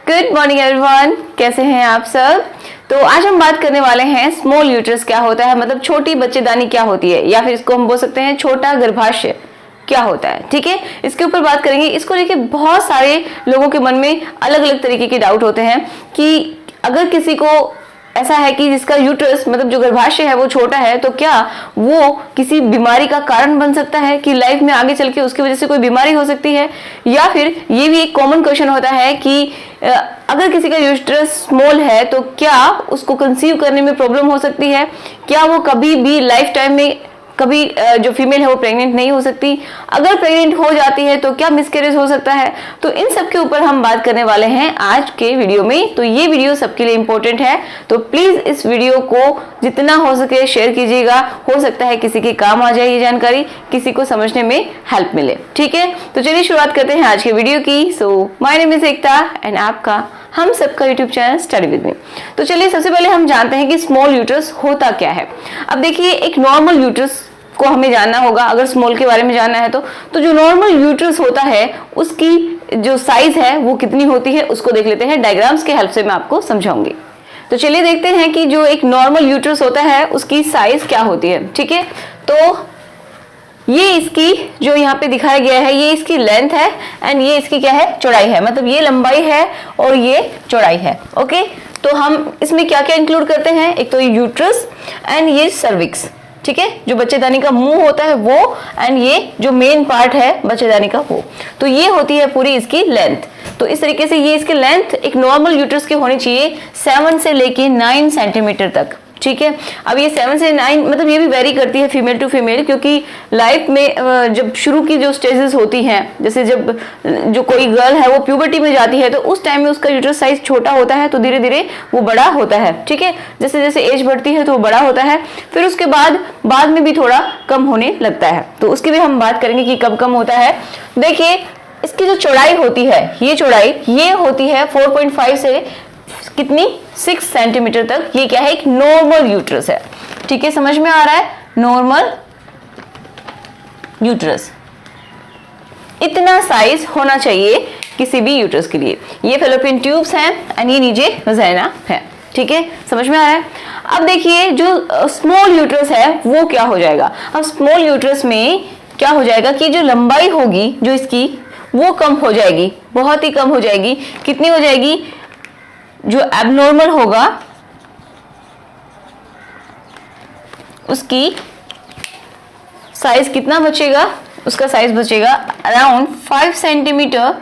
Good morning everyone, कैसे हैं आप सब। तो आज हम बात करने वाले हैं स्मॉल यूट्रस क्या होता है, मतलब छोटी बच्चेदानी क्या होती है, या फिर इसको हम बोल सकते हैं छोटा गर्भाशय क्या होता है। ठीक है, इसके ऊपर बात करेंगे। इसको लेके बहुत सारे लोगों के मन में अलग अलग तरीके के डाउट होते हैं कि अगर किसी को ऐसा है कि जिसका यूट्रस मतलब जो गर्भाशय है वो छोटा है, तो क्या वो किसी बीमारी का कारण बन सकता है कि लाइफ में आगे चल के उसकी वजह से कोई बीमारी हो सकती है। या फिर ये भी एक कॉमन क्वेश्चन होता है कि अगर किसी का यूट्रस स्मॉल है तो क्या उसको कंसीव करने में प्रॉब्लम हो सकती है, क्या वो कभी भी लाइफ टाइम में कभी जो फीमेल है वो प्रेग्नेंट नहीं हो सकती, अगर प्रेग्नेंट हो जाती है तो क्या मिसकैरेज हो सकता है। तो इन सब के ऊपर हम बात करने वाले हैं आज के वीडियो में। तो ये वीडियो सबके लिए इंपॉर्टेंट है, तो प्लीज इस वीडियो को जितना हो सके शेयर कीजिएगा। हो सकता है किसी के काम आ जाए ये जानकारी, किसी को समझने में हेल्प मिले। ठीक है, तो चलिए शुरुआत करते हैं आज के वीडियो की। So my name is Ekta and आपका हम सबका YouTube channel study with me. तो चलिए सबसे पहले हम जानते हैं कि स्मॉल यूट्रस होता क्या है। अब देखिए, एक नॉर्मल यूट्रस को हमें जानना होगा अगर स्मॉल के बारे में जानना है तो जो नॉर्मल यूट्रस होता है उसकी जो साइज है वो कितनी होती है उसको देख लेते हैं। डायग्राम्स के हेल्प से मैं आपको समझाऊंगी। तो चलिए देखते हैं कि जो एक नॉर्मल यूट्रस होता है उसकी साइज क्या होती है। ठीक है, तो ये इसकी जो यहाँ पे दिखाया गया है ये इसकी लेंथ है एंड ये इसकी क्या है, चौड़ाई है। मतलब ये लंबाई है और ये चौड़ाई है। ओके, तो हम इसमें क्या क्या इंक्लूड करते हैं, एक तो यूट्रस एंड ये सर्विक्स। ठीक है, जो बच्चेदानी का मुंह होता है वो एंड ये जो मेन पार्ट है बच्चेदानी का वो, तो ये होती है पूरी इसकी लेंथ। तो इस तरीके से ये इसकी लेंथ एक नॉर्मल यूट्रस की होनी चाहिए 7 से लेके 9 सेंटीमीटर तक। ठीक है, अब ये 7 से 9 मतलब ये भी वेरी करती है फीमेल टू फीमेल, क्योंकि लाइफ में जब शुरू की जो स्टेजेस होती हैं, जैसे जब जो कोई गर्ल है वो प्यूबर्टी में जाती है तो उस टाइम में उसका यूट्रस साइज छोटा होता है, तो धीरे धीरे वो बड़ा होता है। ठीक है, जैसे जैसे एज बढ़ती है तो वो बड़ा होता है, फिर उसके बाद में भी थोड़ा कम होने लगता है। तो उसकी भी हम बात करेंगे कि कब कम होता है। देखिए, इसकी जो चौड़ाई होती है, ये चौड़ाई ये होती है 4.5 से कितनी 6 सेंटीमीटर तक। ये क्या है, एक नॉर्मल यूट्रस है। ठीक है, समझ में आ रहा है, नॉर्मल यूट्रस इतना साइज होना चाहिए किसी भी यूट्रस के लिए। ये फेलोपियन ट्यूब्स हैं एंड ये नीचे वजाइना है। ठीक है, समझ में आ रहा है। अब देखिए, जो स्मॉल यूट्रस है वो क्या हो जाएगा। अब स्मॉल यूट्रस में क्या हो जाएगा कि जो लंबाई होगी जो इसकी वो कम हो जाएगी, बहुत ही कम हो जाएगी। कितनी हो जाएगी, जो एबनॉर्मल होगा उसकी साइज कितना बचेगा, उसका साइज बचेगा अराउंड 5 सेंटीमीटर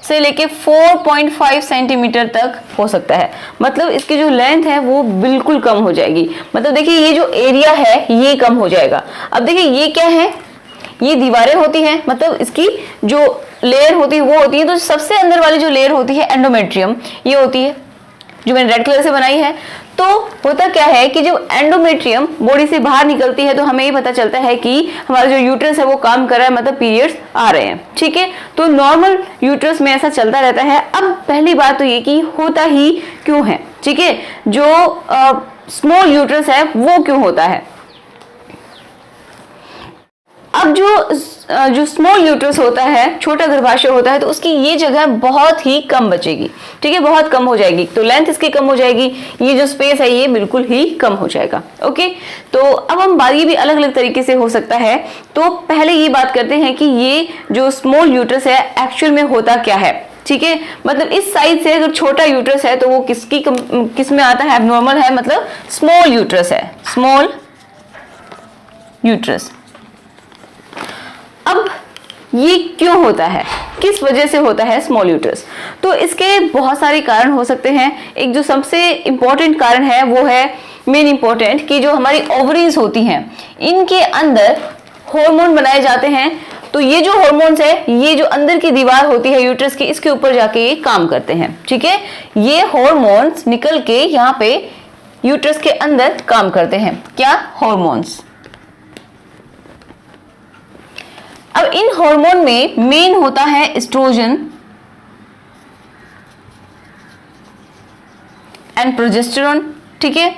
से लेके 4.5 सेंटीमीटर तक हो सकता है। मतलब इसकी जो लेंथ है वो बिल्कुल कम हो जाएगी। मतलब देखिए, ये जो एरिया है ये कम हो जाएगा। अब देखिए, ये क्या है, ये दीवारें होती हैं, मतलब इसकी जो लेयर होती है वो होती है। तो सबसे अंदर वाली जो लेयर होती है एंडोमेट्रियम, ये होती है जो मैंने रेड कलर से बनाई है। तो होता क्या है कि जब एंडोमेट्रियम बॉडी से बाहर निकलती है तो हमें ये पता चलता है कि हमारा जो यूट्रस है वो काम कर रहा है, मतलब पीरियड्स आ रहे हैं। ठीक है, तो नॉर्मल यूट्रस में ऐसा चलता रहता है। अब पहली बात तो ये कि होता ही क्यों है। ठीक है, जो स्मॉल यूट्रस है वो क्यों होता है। अब जो स्मॉल यूट्रस होता है, छोटा गर्भाशय होता है, तो उसकी ये जगह बहुत ही कम बचेगी। ठीक है, बहुत कम हो जाएगी, तो लेंथ इसकी कम हो जाएगी, ये जो स्पेस है ये बिल्कुल ही कम हो जाएगा। ओके, तो अब हम बात, ये भी अलग अलग तरीके से हो सकता है। तो पहले ये बात करते हैं कि ये जो स्मॉल यूट्रस है एक्चुअल में होता क्या है। ठीक है, मतलब इस साइज से अगर छोटा यूट्रस है तो वो किस में आता है, एबनॉर्मल है, मतलब स्मॉल यूट्रस है, स्मॉल यूट्रस। अब ये क्यों होता है, किस वजह से होता है स्मॉल यूट्रस। तो इसके बहुत सारे कारण हो सकते हैं। एक जो सबसे इंपॉर्टेंट कारण है वो है मेन इंपॉर्टेंट, कि जो हमारी ओवरीज होती हैं इनके अंदर हार्मोन बनाए जाते हैं। तो ये जो हार्मोन्स है ये जो अंदर की दीवार होती है यूट्रस की, इसके ऊपर जाके ये काम करते हैं। ठीक है, ये हार्मोन्स निकल के यहाँ पे यूट्रस के अंदर काम करते हैं। क्या, हार्मोन्स। अब इन हार्मोन में मेन होता है एस्ट्रोजन एंड प्रोजेस्टेरोन। ठीक है,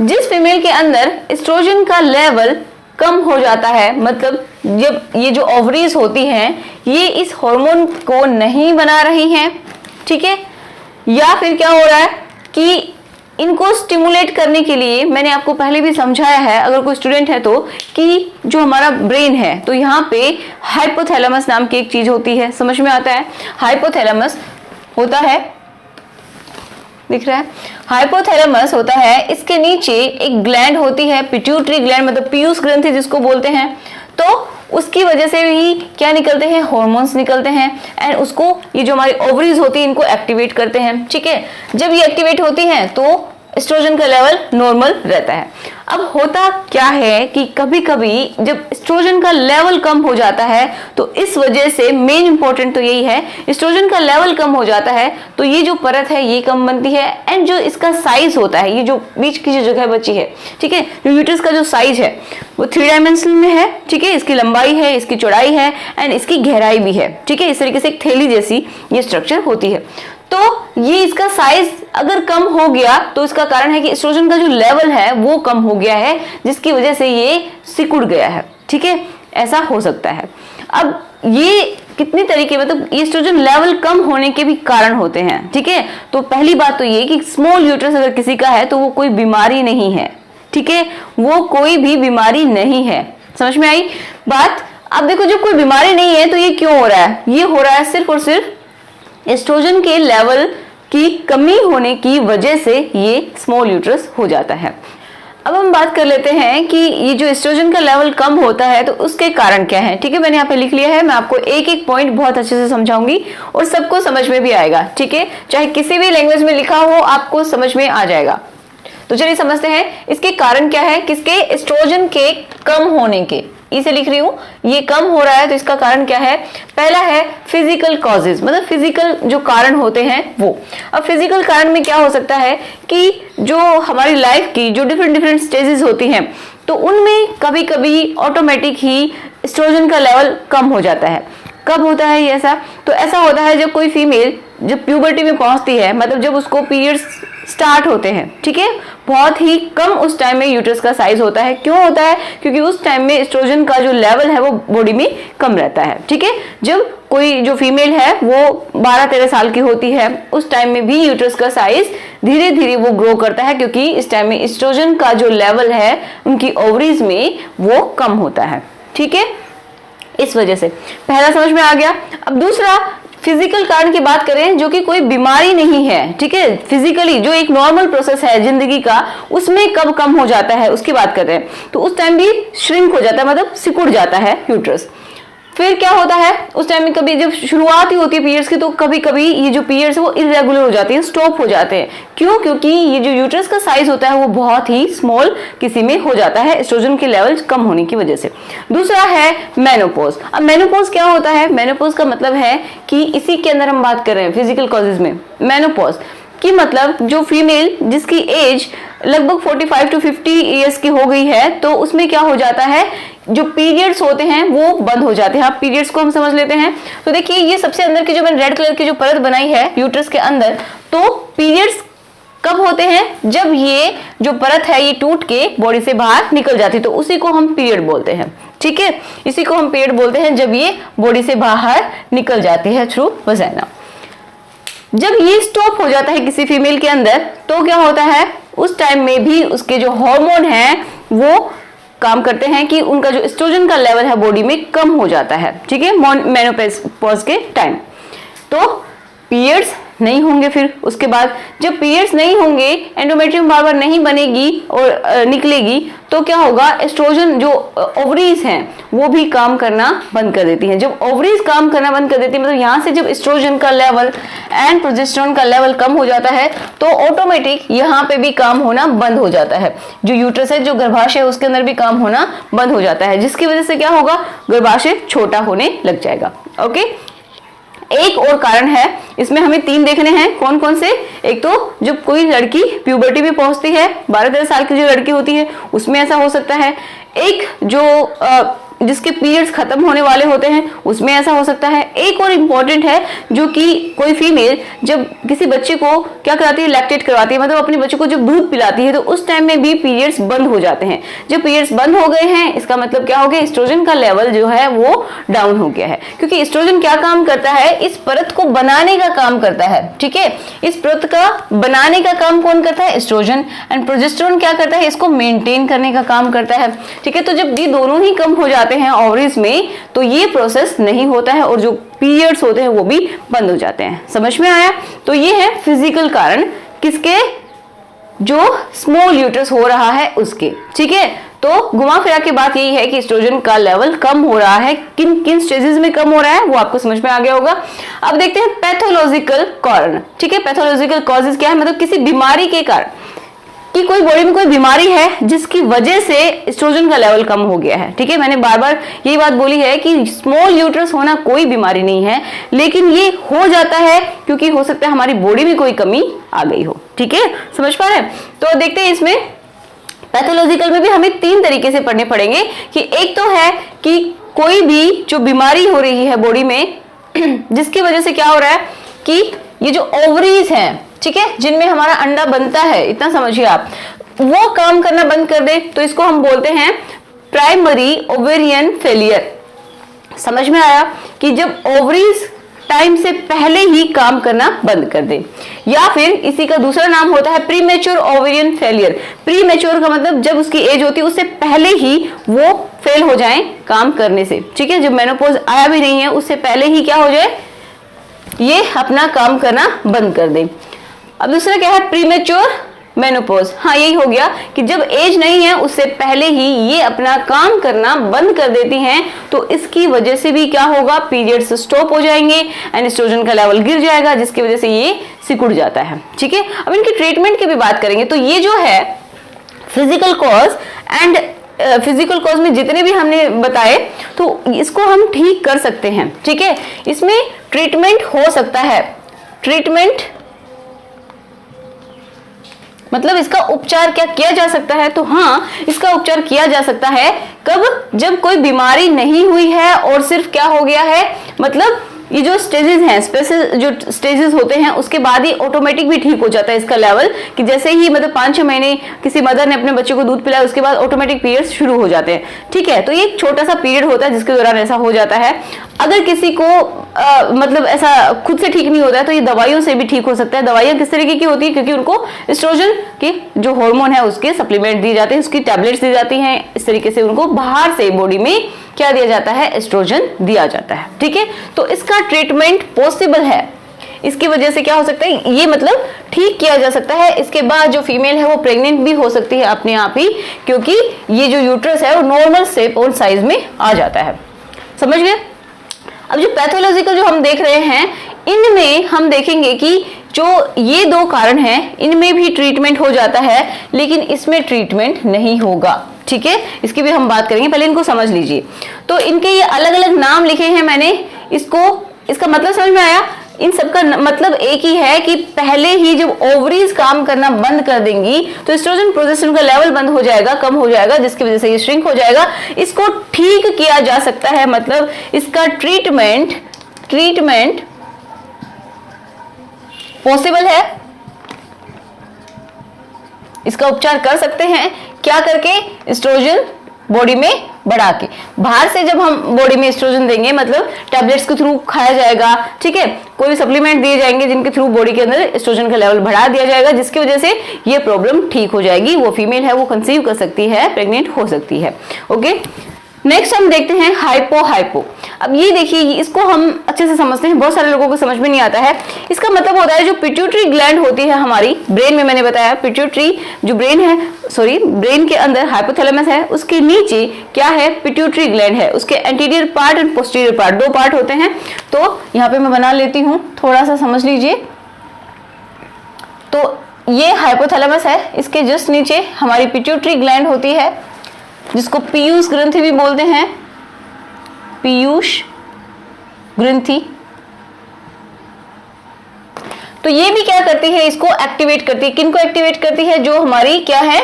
जिस फीमेल के अंदर एस्ट्रोजन का लेवल कम हो जाता है, मतलब जब ये जो ओवरीज होती हैं ये इस हार्मोन को नहीं बना रही हैं, ठीक है, या फिर क्या हो रहा है कि इनको स्टिमुलेट करने के लिए, मैंने आपको पहले भी समझाया है अगर कोई स्टूडेंट है तो, कि जो हमारा ब्रेन है तो यहाँ पे हाइपोथैलेमस नाम की एक चीज होती है, समझ में आता है? हाइपोथैलेमस होता है, दिख रहा है? हाइपोथैलेमस होता है, इसके नीचे एक ग्लैंड होती है, पिट्यूटरी ग्लैंड, मतलब पीयूष ग्रंथि जिसको बोलते हैं, तो उसकी वजह से भी क्या निकलते हैं, हार्मोन्स निकलते हैं, एंड उसको ये जो हमारी ओवरीज होती है इनको एक्टिवेट करते हैं, ठीक है। जब ये एक्टिवेट होती हैं तो एस्ट्रोजन का लेवल नॉर्मल रहता है। अब होता क्या है कि कभी कभी जब एस्ट्रोजन का लेवल कम हो जाता है तो इस वजह से मेन इंपॉर्टेंट तो यही है, एस्ट्रोजन का लेवल कम हो जाता है तो ये जो परत है ये कम बनती है, एंड जो इसका साइज होता है, ये जो बीच की जो जगह बची है, ठीक है, जो यूट्रस का जो साइज है वो 3 डायमेंशनल में है, ठीक है, इसकी लंबाई है, इसकी चौड़ाई है, एंड इसकी गहराई भी है, ठीक है। इस तरीके से एक थैली जैसी ये स्ट्रक्चर होती है। तो ये इसका साइज अगर कम हो गया तो इसका कारण है कि एस्ट्रोजन का जो लेवल है वो कम हो गया है, जिसकी वजह से ये सिकुड़ गया है, ठीक है, ऐसा हो सकता है। अब ये कितनी तरीके, मतलब एस्ट्रोजन लेवल कम होने के भी कारण होते हैं, ठीक है। तो पहली बात तो ये कि स्मॉल यूट्रस अगर किसी का है तो वो कोई बीमारी नहीं है, ठीक है, वो कोई भी बीमारी नहीं है, समझ में आई बात? अब देखो जब कोई बीमारी नहीं है तो ये क्यों हो रहा है? ये हो रहा है सिर्फ और सिर्फ एस्ट्रोजन के लेवल की कमी होने की वजह से ये स्मॉल यूट्रस हो जाता है। अब हम बात कर लेते हैं कि ये जो एस्ट्रोजन का लेवल कम होता है तो उसके कारण क्या है, ठीक है। मैंने यहाँ पे लिख लिया है, मैं आपको एक एक पॉइंट बहुत अच्छे से समझाऊंगी और सबको समझ में भी आएगा, ठीक है, चाहे किसी भी लैंग्वेज में लिखा हो आपको समझ में आ जाएगा। तो चलिए समझते हैं इसके कारण क्या है, किसके, एस्ट्रोजन के कम होने के। इसे लिख रही हूं, ये कम हो रहा है तो इसका कारण क्या है? पहला है फिजिकल कॉजेज, मतलब फिजिकल जो कारण होते हैं वो। अब फिजिकल कारण में क्या हो सकता है कि जो हमारी लाइफ की जो डिफरेंट स्टेजेस होती हैं तो उनमें कभी कभी ऑटोमेटिक ही एस्ट्रोजन का लेवल कम हो जाता है। कब होता है ये ऐसा? तो ऐसा होता है जब कोई फीमेल जब प्यूबर्टी में पहुंचती है, मतलब जब उसको पीरियड्स स्टार्ट होते हैं, ठीक है, बहुत ही कम उस टाइम में यूट्रस का साइज होता है। क्यों होता है? क्योंकि उस टाइम में एस्ट्रोजन का जो लेवल है वो बॉडी में कम रहता है, ठीक है। जब कोई जो फीमेल है वो 12-13 साल की होती है उस टाइम में भी यूट्रस का साइज धीरे धीरे वो ग्रो करता है, क्योंकि इस टाइम में एस्ट्रोजन का जो लेवल है उनकी ओवरीज में वो कम होता है, ठीक है। इस वजह से पहला समझ में आ गया। अब दूसरा फिजिकल कारण की बात करें जो कि कोई बीमारी नहीं है, ठीक है, फिजिकली जो एक नॉर्मल प्रोसेस है जिंदगी का उसमें कब कम हो जाता है उसकी बात कर रहे हैं। तो उस टाइम भी श्रिंक हो जाता है, मतलब सिकुड़ जाता है यूट्रस। फिर क्या होता है उस टाइम में, कभी जब शुरुआत ही होती है पीरियड्स की तो कभी कभी ये जो पीरियड्स है वो इरेगुलर हो जाते हैं, स्टॉप हो जाते हैं। क्यों? क्योंकि ये जो यूट्रस का साइज होता है वो बहुत ही स्मॉल किसी में हो जाता है एस्ट्रोजन के लेवल कम होने की वजह से। दूसरा है मेनोपॉज। अब मेनोपॉज क्या होता है? मेनोपॉज का मतलब है कि इसी के अंदर हम बात कर रहे हैं फिजिकल कॉजेज में। मेनोपॉज की मतलब जो फीमेल जिसकी एज लगभग 45 to 50 ईयर्स की हो गई है तो उसमें क्या हो जाता है, जो पीरियड्स होते हैं वो बंद हो जाते हैं। आप पीरियड्स को हम समझ लेते हैं। तो देखिए ये सबसे अंदर की जो मैंने रेड कलर की जो परत बनाई है यूट्रस के अंदर, तो पीरियड्स कब होते हैं? जब ये जो परत है ये टूट के बॉडी से बाहर निकल जाती है, तो उसी को हम पीरियड बोलते हैं, ठीक है। इसी को हम पीरियड बोलते हैं जब ये बॉडी से बाहर निकल जाती है थ्रू वजाइना। जब ये स्टॉप हो जाता है किसी फीमेल के अंदर तो क्या होता है, उस टाइम में भी उसके जो हार्मोन हैं वो काम करते हैं कि उनका जो एस्ट्रोजन का लेवल है बॉडी में कम हो जाता है, ठीक है, मेनोपॉज के टाइम। तो पीरियड्स नहीं होंगे। फिर उसके बाद जब पीरियड्स नहीं होंगे, एंडोमेट्रियम बार बार नहीं बनेगी और निकलेगी, तो क्या होगा, एस्ट्रोजन जो ओवरीज हैं वो भी काम करना बंद कर देती हैं। जब ओवरीज काम करना बंद कर देती है, मतलब यहाँ से जब एस्ट्रोजन का लेवल एंड प्रोजेस्टेरोन का लेवल कम हो जाता है तो ऑटोमेटिक यहाँ पे भी काम होना बंद हो जाता है। जो यूट्रस है, जो गर्भाशय है, उसके अंदर भी काम होना बंद हो जाता है, जिसकी वजह से क्या होगा, गर्भाशय छोटा होने लग जाएगा। ओके, एक और कारण है, इसमें हमें 3 देखने हैं। कौन कौन से? एक तो जब कोई लड़की प्यूबर्टी में पहुंचती है, 12-13 साल की जो लड़की होती है उसमें ऐसा हो सकता है। एक जो जिसके पीरियड्स खत्म होने वाले होते हैं उसमें ऐसा हो सकता है। एक और इम्पॉर्टेंट है जो कि कोई फीमेल जब किसी बच्चे को क्या कराती है, लैक्टेट करवाती है, मतलब अपने बच्चे को जब दूध पिलाती है, तो उस टाइम में भी पीरियड्स बंद हो जाते हैं। जब पीरियड्स बंद हो गए हैं इसका मतलब क्या हो गया, एस्ट्रोजन का लेवल जो है वो डाउन हो गया है। क्योंकि एस्ट्रोजन क्या काम करता है, इस परत को बनाने का काम करता है। ठीक है, इस परत का बनाने का काम कौन करता है, एस्ट्रोजन। एंड प्रोजेस्टेरोन क्या करता है, इसको मेंटेन करने का काम करता है। ठीक है, तो जब ये दोनों ही कम हो जाते हैं ओवरीज में तो ये प्रोसेस नहीं होता है और जो पीरियड्स होते हैं वो भी बंद हो जाते हैं। समझ में आया? तो ये है फिजिकल कारण किसके, जो स्मॉल यूट्रस हो रहा है उसके। ठीक है, तो घुमा फिरा के बात यही है कि एस्ट्रोजन का लेवल कम हो रहा है। किन किन स्टेजेस में कम हो रहा है वो आपको समझ में आ गया होगा। अब देखते हैं पैथोलॉजिकल कारण। ठीक है, पैथोलॉजिकल कॉजेज क्या है, मतलब किसी बीमारी के कारण, कि कोई बॉडी में कोई बीमारी है जिसकी वजह से एस्ट्रोजन का लेवल कम हो गया है। ठीक है, मैंने बार बार यही बात बोली है कि स्मॉल यूट्रस होना कोई बीमारी नहीं है, लेकिन ये हो जाता है क्योंकि हो सकता है हमारी बॉडी में कोई कमी आ गई हो। ठीक है, समझ पा रहे हैं? तो देखते हैं इसमें पैथोलॉजिकल में भी हमें 3 तरीके से पढ़ने पड़ेंगे। कि एक तो है कि कोई भी जो बीमारी हो रही है बॉडी में जिसकी वजह से क्या हो रहा है कि ये जो ओवरीज हैं, ठीक है, जिनमें हमारा अंडा बनता है, इतना समझिए आप, वो काम करना बंद कर दे तो इसको हम बोलते हैं प्राइमरी ओवेरियन फेलियर। समझ में आया? कि जब ओवरीज टाइम से पहले ही काम करना बंद कर दे, या फिर इसी का दूसरा नाम होता है प्रीमेच्योर ओवेरियन फेलियर। प्रीमेच्योर का मतलब जब उसकी एज होती है उससे पहले ही वो फेल हो जाए काम करने से। ठीक है, जब मेनोपॉज आया भी नहीं है उससे पहले ही क्या हो जाए, ये अपना काम करना बंद कर दे। अब दूसरा क्या है, प्रीमेच्योर मेनोपॉज। हाँ, यही हो गया कि जब एज नहीं है उससे पहले ही ये अपना काम करना बंद कर देती हैं, तो इसकी वजह से भी क्या होगा, पीरियड्स स्टॉप हो जाएंगे एंड एस्ट्रोजन का लेवल गिर जाएगा, जिसकी वजह से ये सिकुड़ जाता है। ठीक है, अब इनकी ट्रीटमेंट की भी बात करेंगे। तो ये जो है physical cause and physical cause में जितने भी हमने बताए तो इसको हम ठीक कर सकते हैं। ठीक है, इसमें ट्रीटमेंट हो सकता है। ट्रीटमेंट मतलब इसका उपचार क्या किया जा सकता है, तो हाँ, इसका उपचार किया जा सकता है। कब? जब कोई बीमारी नहीं हुई है और सिर्फ क्या हो गया है, मतलब ये जो स्टेजेस हैं, स्पेशल जो स्टेजेस होते हैं, उसके बाद ही ऑटोमेटिक भी ठीक हो जाता है इसका लेवल। कि जैसे ही मतलब 5-6 महीने किसी मदर ने अपने बच्चे को दूध पिलाया उसके बाद ऑटोमेटिक पीरियड्स शुरू हो जाते हैं। ठीक है, तो ये एक छोटा सा पीरियड होता है जिसके दौरान ऐसा हो जाता है। अगर किसी को मतलब ऐसा खुद से ठीक नहीं होता है तो ये दवाइयों से भी ठीक हो सकता है। दवाइयां किस तरीके की होती है, क्योंकि उनको एस्ट्रोजन के जो हार्मोन है उसके सप्लीमेंट दिए जाते हैं, उसकी टैबलेट्स दी जाती हैं। इस तरीके से उनको बाहर से बॉडी में क्या दिया जाता है, एस्ट्रोजन दिया जाता है। ठीक है, तो इसका ट्रीटमेंट पॉसिबल है। इसकी वजह से क्या हो सकता है, ये मतलब ठीक किया जा सकता है। इसके बाद जो फीमेल है वो प्रेग्नेंट भी हो सकती है अपने आप ही, क्योंकि ये जो यूट्रस है वो नॉर्मल शेप और साइज में आ जाता है। समझ गए? अब जो पैथोलॉजिकल जो हम देख रहे हैं, इनमें हम देखेंगे कि जो ये 2 कारण हैं इनमें भी ट्रीटमेंट हो जाता है, लेकिन इसमें ट्रीटमेंट नहीं होगा। ठीक है, इसकी भी हम बात करेंगे, पहले इनको समझ लीजिए। तो इनके ये अलग अलग नाम लिखे हैं मैंने, इसका मतलब समझ में आया? इन सबका मतलब एक ही है कि पहले ही जब ओवरीज काम करना बंद कर देंगी तो एस्ट्रोजन प्रोजेस्टेरोन का लेवल बंद हो जाएगा, कम हो जाएगा, जिसकी वजह से ये श्रिंक हो जाएगा। इसको ठीक किया जा सकता है, मतलब इसका ट्रीटमेंट पॉसिबल है। इसका उपचार कर सकते हैं, क्या करके, एस्ट्रोजन बॉडी में बढ़ा के। बाहर से जब हम बॉडी में एस्ट्रोजन देंगे, मतलब टैबलेट्स के थ्रू खाया जाएगा, ठीक है, कोई भी सप्लीमेंट दिए जाएंगे जिनके थ्रू बॉडी के अंदर एस्ट्रोजन का लेवल बढ़ा दिया जाएगा, जिसकी वजह से ये प्रॉब्लम ठीक हो जाएगी। वो फीमेल है वो कंसीव कर सकती है, प्रेग्नेंट हो सकती है। ओके, नेक्स्ट हम देखते हैं हाइपो। अब ये देखिए, इसको हम अच्छे से समझते हैं, बहुत सारे लोगों को समझ में नहीं आता है। इसका मतलब होता है जो पिट्यूटरी ग्लैंड होती है हमारी ब्रेन में, मैंने बताया पिट्यूटरी जो ब्रेन के अंदर हाइपोथैलेमस है, उसके नीचे क्या है, पिट्यूटरी ग्लैंड है। उसके anterior part and posterior part, 2 part होते हैं। तो यहाँ पे मैं बना लेती हूँ, थोड़ा सा समझ लीजिए। तो ये हाइपोथैलेमस है, इसके जस्ट नीचे हमारी पिट्यूटरी ग्लैंड होती है, जिसको पीयूष ग्रंथि भी बोलते हैं, पीयूष ग्रंथि। तो ये भी क्या करती है, इसको एक्टिवेट करती है। किनको एक्टिवेट करती है, जो हमारी क्या है,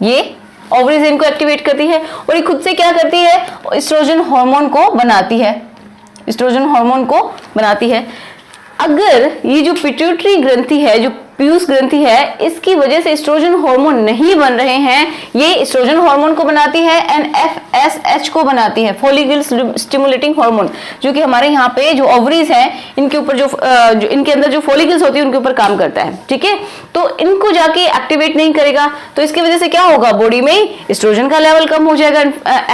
ये ओवरीज इनको एक्टिवेट करती है और ये खुद से क्या करती है, एस्ट्रोजन हार्मोन को बनाती है, एस्ट्रोजन हार्मोन को बनाती है। अगर ये जो पिट्यूटरी ग्रंथि है, जो पीयूष ग्रंथि है, इसकी वजह से एस्ट्रोजन हार्मोन नहीं बन रहे हैं, ये एस्ट्रोजन हार्मोन को बनाती है एंड FSH को बनाती है, फॉलिकल स्टिमुलेटिंग हार्मोन, जो कि हमारे यहाँ पे जो ओवरीज हैं इनके ऊपर जो इनके अंदर जो फॉलिकल्स होती है उनके ऊपर काम करता है, ठीक है। तो इनको जाके एक्टिवेट नहीं करेगा, तो इसकी वजह से क्या होगा, बॉडी में एस्ट्रोजन का लेवल कम हो जाएगा,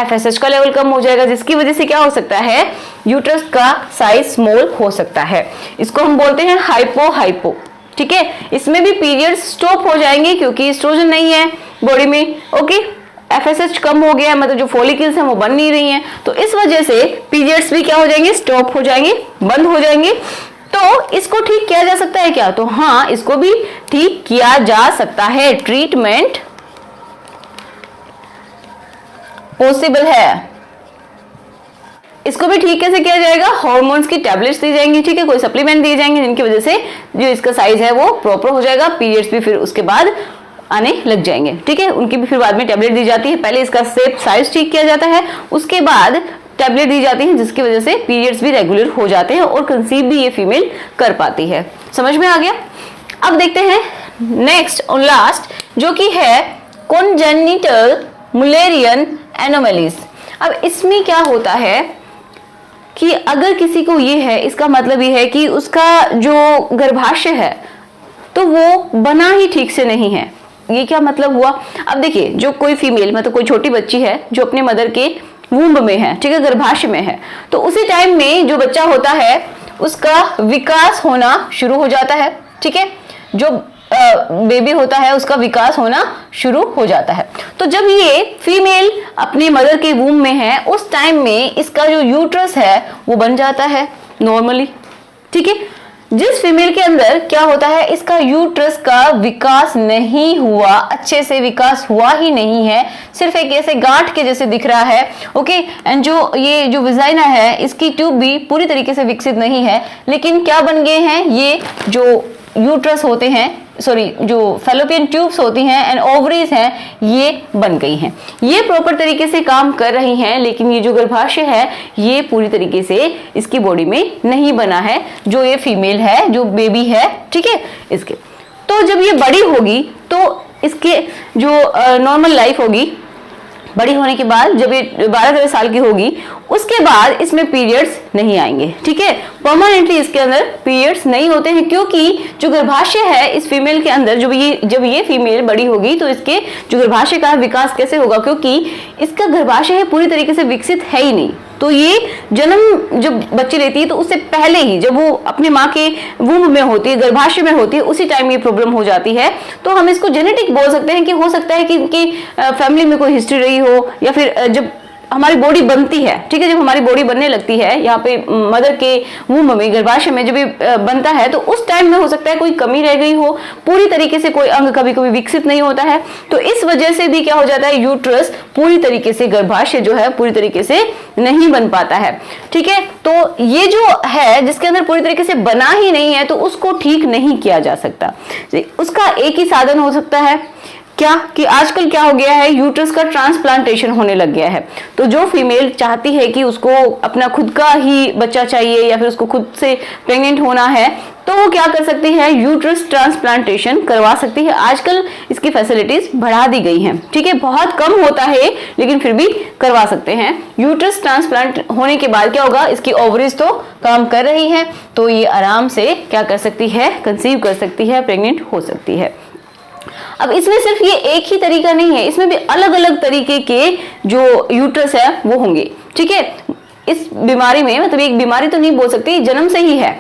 FSH का लेवल कम हो जाएगा, जिसकी वजह से क्या हो सकता है, यूट्रस का साइज स्मॉल हो सकता है। इसको हम बोलते हैं हाइपो, ठीक है। इसमें भी पीरियड्स स्टॉप हो जाएंगे क्योंकि एस्ट्रोजन नहीं है बॉडी में, ओके। FSH कम हो गया, मतलब जो फॉलिकल्स हैं वो बन नहीं रही हैं, तो इस वजह से पीरियड्स भी क्या हो जाएंगे, स्टॉप हो जाएंगे, बंद हो जाएंगे। तो इसको ठीक किया जा सकता है क्या, तो हाँ, इसको भी ठीक किया जा सकता है, ट्रीटमेंट पॉसिबल है। इसको भी ठीक कैसे किया जाएगा, हार्मोन्स की टैबलेट्स दी जाएंगी, ठीक है, कोई सप्लीमेंट दिए जाएंगे जिनकी वजह से जो इसका साइज है वो प्रॉपर हो जाएगा, पीरियड्स भी फिर उसके बाद आने लग जाएंगे, ठीक है। उनकी भी फिर बाद में टैबलेट दी जाती है, पहले इसका शेप साइज ठीक किया जाता है, उसके बाद टैबलेट दी जाती है जिसकी वजह से पीरियड्स भी रेगुलर हो जाते हैं और कंसीव भी ये फीमेल कर पाती है। समझ में आ गया। अब देखते हैं नेक्स्ट और लास्ट, जो कि है कॉन्जेनिटल मुलेरियन एनोमलीज। अब इसमें क्या होता है कि अगर किसी को ये है, इसका मतलब ये है कि उसका जो गर्भाशय है तो वो बना ही ठीक से नहीं है। ये क्या मतलब हुआ, अब देखिए, जो कोई फीमेल, मतलब कोई छोटी बच्ची है जो अपने मदर के वूम्ब में है, ठीक है, गर्भाशय में है, तो उसी टाइम में जो बच्चा होता है उसका विकास होना शुरू हो जाता है, ठीक है। जो बेबी होता है उसका विकास होना शुरू हो जाता है। तो जब ये फीमेल अपने मदर के वूम में है, उस टाइम में इसका जो यूट्रस है वो बन जाता है नॉर्मली, ठीक है। जिस फीमेल के अंदर क्या होता है, इसका यूट्रस का विकास नहीं हुआ, अच्छे से विकास हुआ ही नहीं है, सिर्फ एक ऐसे गांठ के जैसे दिख रहा है, ओके। एंड जो ये जो विजाइना है, इसकी ट्यूब भी पूरी तरीके से विकसित नहीं है, लेकिन क्या बन गए हैं, ये जो यूट्रस होते हैं, सॉरी, जो फैलोपियन ट्यूब्स होती हैं एंड ओवरीज हैं, ये बन गई हैं, ये प्रॉपर तरीके से काम कर रही हैं, लेकिन ये जो गर्भाशय है ये पूरी तरीके से इसकी बॉडी में नहीं बना है, जो ये फीमेल है, जो बेबी है, ठीक है, इसके। तो जब ये बड़ी होगी तो इसके जो नॉर्मल लाइफ होगी, बड़ी होने के बाद जब ये 12-13 साल की होगी, उसके बाद इसमें पीरियड्स नहीं आएंगे, ठीक है। परमानेंटली इसके अंदर पीरियड्स नहीं होते हैं, क्योंकि जो गर्भाशय है इस फीमेल के अंदर, जब ये फीमेल बड़ी होगी तो इसके जो गर्भाशय का विकास कैसे होगा, क्योंकि इसका गर्भाशय है पूरी तरीके से विकसित है ही नहीं। तो ये जन्म जब बच्ची लेती है तो उससे पहले ही, जब वो अपने माँ के वूम्ब में होती है, गर्भाशय में होती है, उसी टाइम ये प्रॉब्लम हो जाती है। तो हम इसको जेनेटिक बोल सकते हैं कि हो सकता है कि इनकी फैमिली में कोई हिस्ट्री रही हो, या फिर जब हमारी बॉडी बनती है, ठीक है, जब हमारी बॉडी बनने लगती है यहाँ पे मदर के वूम्ब में, गर्भाशय में जब ये बनता है, तो उस टाइम में हो सकता है कोई कमी रह गई हो, पूरी तरीके से कोई अंग कभी कभी विकसित नहीं होता है, तो इस वजह से भी क्या हो जाता है, यूट्रस पूरी तरीके से, गर्भाशय जो है पूरी तरीके से नहीं बन पाता है, ठीक है। तो ये जो है जिसके अंदर पूरी तरीके से बना ही नहीं है, तो उसको ठीक नहीं किया जा सकता। उसका एक ही साधन हो सकता है क्या, कि आजकल क्या हो गया है, यूट्रस का ट्रांसप्लांटेशन होने लग गया है। तो जो फीमेल चाहती है कि उसको अपना खुद का ही बच्चा चाहिए, या फिर उसको खुद से प्रेग्नेंट होना है, तो वो क्या कर सकती है, यूट्रस ट्रांसप्लांटेशन करवा सकती है। आजकल इसकी फैसिलिटीज बढ़ा दी गई हैं, ठीक है, बहुत कम होता है लेकिन फिर भी करवा सकते हैं। यूट्रस ट्रांसप्लांट होने के बाद क्या होगा, इसकी ओवरीज तो काम कर रही है, तो ये आराम से क्या कर सकती है, कंसीव कर सकती है, प्रेग्नेंट हो सकती है। अब इसमें सिर्फ ये एक ही तरीका नहीं है, इसमें भी अलग अलग तरीके के जो यूट्रस है वो होंगे, ठीक है। इस बीमारी में, मतलब एक बीमारी तो नहीं बोल सकती, जन्म से ही है।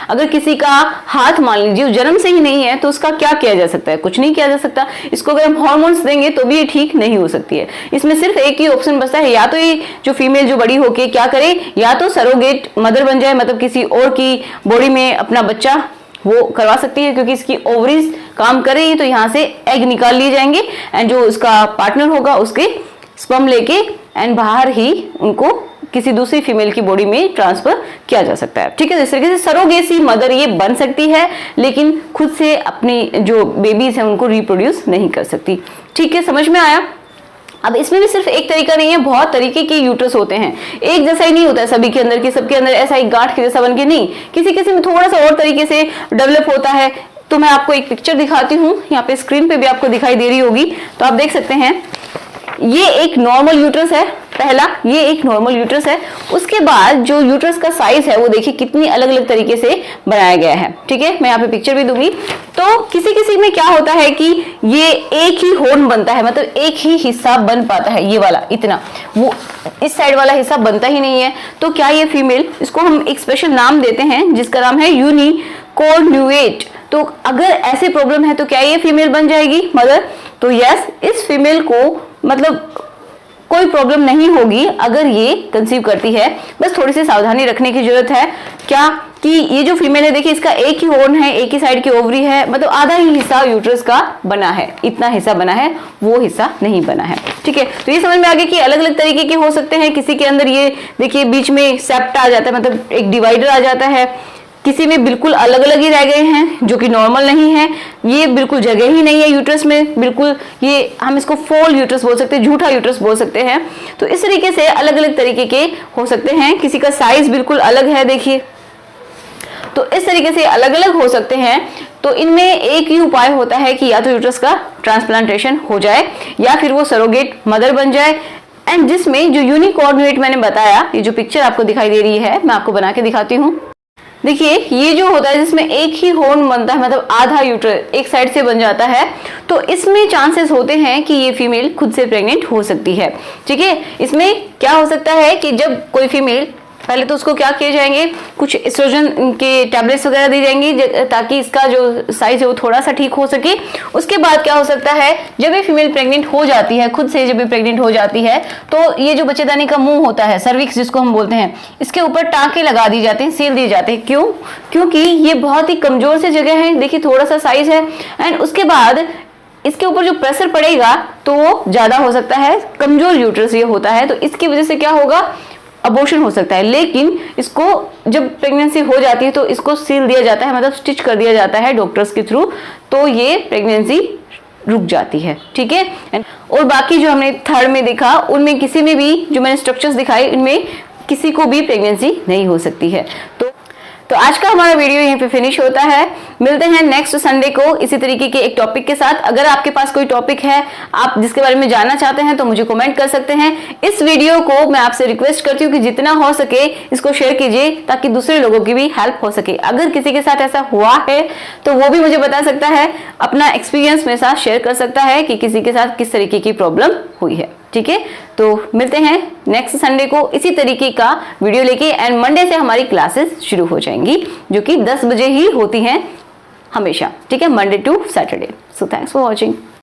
अगर किसी का हाथ मान लीजिए जन्म से ही नहीं है, तो उसका क्या किया जा सकता है, कुछ नहीं किया जा सकता। इसको अगर हम हार्मोन्स देंगे तो भी ये ठीक नहीं हो सकती है। इसमें सिर्फ एक ही ऑप्शन बचता है, या तो ये जो फीमेल जो बड़ी होके क्या करे, या तो सरोगेट मदर बन जाए, मतलब किसी और की बॉडी में अपना बच्चा वो करवा सकती है, क्योंकि इसकी ओवरीज काम कर रही है, तो यहाँ से एग निकाल लिए जाएंगे एंड जो उसका पार्टनर होगा उसके स्पर्म लेके एंड बाहर ही उनको किसी दूसरी फीमेल की बॉडी में ट्रांसफर किया जा सकता है, ठीक है। इस तरीके से सरोगेसी मदर ये बन सकती है, लेकिन खुद से अपनी जो बेबीज हैं उनको रिप्रोड्यूस नहीं कर सकती, ठीक है। समझ में आया। अब इसमें भी सिर्फ एक तरीका नहीं है, बहुत तरीके के यूट्रस होते हैं, एक जैसा ही नहीं होता है सभी के अंदर, कि सबके अंदर ऐसा ही गांठ के जैसा बन के नहीं, किसी किसी में थोड़ा सा और तरीके से डेवलप होता है। तो मैं आपको एक पिक्चर दिखाती हूँ, यहाँ पे स्क्रीन पे भी आपको दिखाई दे रही होगी, तो आप देख सकते हैं ये एक नॉर्मल यूट्रस है, पहला ये एक नॉर्मल यूट्रस है। उसके बाद जो यूट्रस का साइज है वो देखिए कितनी अलग अलग तरीके से बनाया गया है, ठीक है, मैं यहाँ पे पिक्चर भी दूंगी। तो किसी किसी में क्या होता है कि ये एक ही होर्न बनता है, मतलब एक ही हिस्सा बन पाता है, ये वाला इतना, वो इस साइड वाला हिस्सा बनता ही नहीं है। तो क्या ये फीमेल, इसको हम एक स्पेशल नाम देते हैं जिसका नाम है यूनिकॉर्नुएट। तो अगर ऐसे प्रॉब्लम है तो क्या ये फीमेल बन जाएगी मदर? तो यस, इस फीमेल को मतलब कोई प्रॉब्लम नहीं होगी अगर ये कंसीव करती है। बस थोड़ी सी सावधानी रखने की जरूरत है, क्या कि ये जो फीमेल है देखिए इसका एक ही होर्न है, एक ही साइड की ओवरी है, मतलब आधा ही हिस्सा यूट्रस का बना है, इतना हिस्सा बना है, वो हिस्सा नहीं बना है, ठीक है। तो ये समझ में आ गया कि अलग अलग तरीके के हो सकते हैं। किसी के अंदर ये देखिए बीच में सेप्ट आ जाता है, मतलब एक डिवाइडर आ जाता है, किसी में बिल्कुल अलग अलग ही रह गए हैं जो कि नॉर्मल नहीं है, ये बिल्कुल जगह ही नहीं है यूट्रस में, बिल्कुल ये हम इसको फोल यूट्रस बोल सकते हैं, झूठा यूट्रस बोल सकते हैं। तो इस तरीके से अलग अलग तरीके के हो सकते हैं। किसी का साइज बिल्कुल अलग है देखिए, तो इस तरीके से अलग अलग हो सकते हैं। तो इनमें एक ही उपाय होता है कि या तो यूट्रस का ट्रांसप्लांटेशन हो जाए या फिर वो सरोगेट मदर बन जाए। एंड जिसमें जो यूनिकॉर्नुएट मैंने बताया, ये जो पिक्चर आपको दिखाई दे रही है मैं आपको बना के दिखाती हूँ। देखिए ये जो होता है जिसमें एक ही होर्न बनता है, मतलब आधा यूट्रस एक साइड से बन जाता है, तो इसमें चांसेस होते हैं कि ये फीमेल खुद से प्रेग्नेंट हो सकती है, ठीक है। इसमें क्या हो सकता है कि जब कोई फीमेल, पहले तो उसको क्या किए जाएंगे, कुछ एस्ट्रोजन के टैबलेट्स वगैरह दी जाएंगी ताकि इसका जो साइज है वो थोड़ा सा ठीक हो सके। उसके बाद क्या हो सकता है, जब ये फीमेल प्रेग्नेंट हो जाती है, खुद से जब ये प्रेग्नेंट हो जाती है, तो ये जो बच्चेदानी का मुंह होता है, सर्विक्स जिसको हम बोलते हैं, इसके ऊपर टाँके लगा दिए जाते हैं, सील दिए जाते हैं। क्यों? क्योंकि ये बहुत ही कमजोर सी जगह है, देखिए थोड़ा सा साइज है, एंड उसके बाद इसके ऊपर जो प्रेशर पड़ेगा तो वो ज्यादा हो सकता है, कमजोर यूट्रस ये होता है, तो इसकी वजह से क्या होगा, अबॉर्शन हो सकता है। लेकिन इसको जब प्रेगनेंसी हो जाती है तो इसको सील दिया जाता है, मतलब स्टिच कर दिया जाता है डॉक्टर्स के थ्रू, तो ये प्रेगनेंसी रुक जाती है, ठीक है। और बाकी जो हमने थर्ड में देखा, उनमें किसी में भी जो मैंने स्ट्रक्चर्स दिखाए, इनमें किसी को भी प्रेगनेंसी नहीं हो सकती है। तो आज का हमारा वीडियो यहीं पे फिनिश होता है। मिलते हैं नेक्स्ट संडे को इसी तरीके के एक टॉपिक के साथ। अगर आपके पास कोई टॉपिक है आप जिसके बारे में जानना चाहते हैं तो मुझे कमेंट कर सकते हैं। इस वीडियो को मैं आपसे रिक्वेस्ट करती हूँ कि जितना हो सके इसको शेयर कीजिए ताकि दूसरे लोगों की भी हेल्प हो सके। अगर किसी के साथ ऐसा हुआ है तो वो भी मुझे बता सकता है, अपना एक्सपीरियंस मेरे साथ शेयर कर सकता है कि किसी के साथ किस तरीके की प्रॉब्लम हुई है, ठीक है। तो मिलते हैं नेक्स्ट संडे को इसी तरीके का वीडियो लेके, एंड मंडे से हमारी क्लासेस शुरू हो जाएंगी जो कि 10 बजे ही होती हैं हमेशा, ठीक है, Monday to Saturday. So thanks for watching.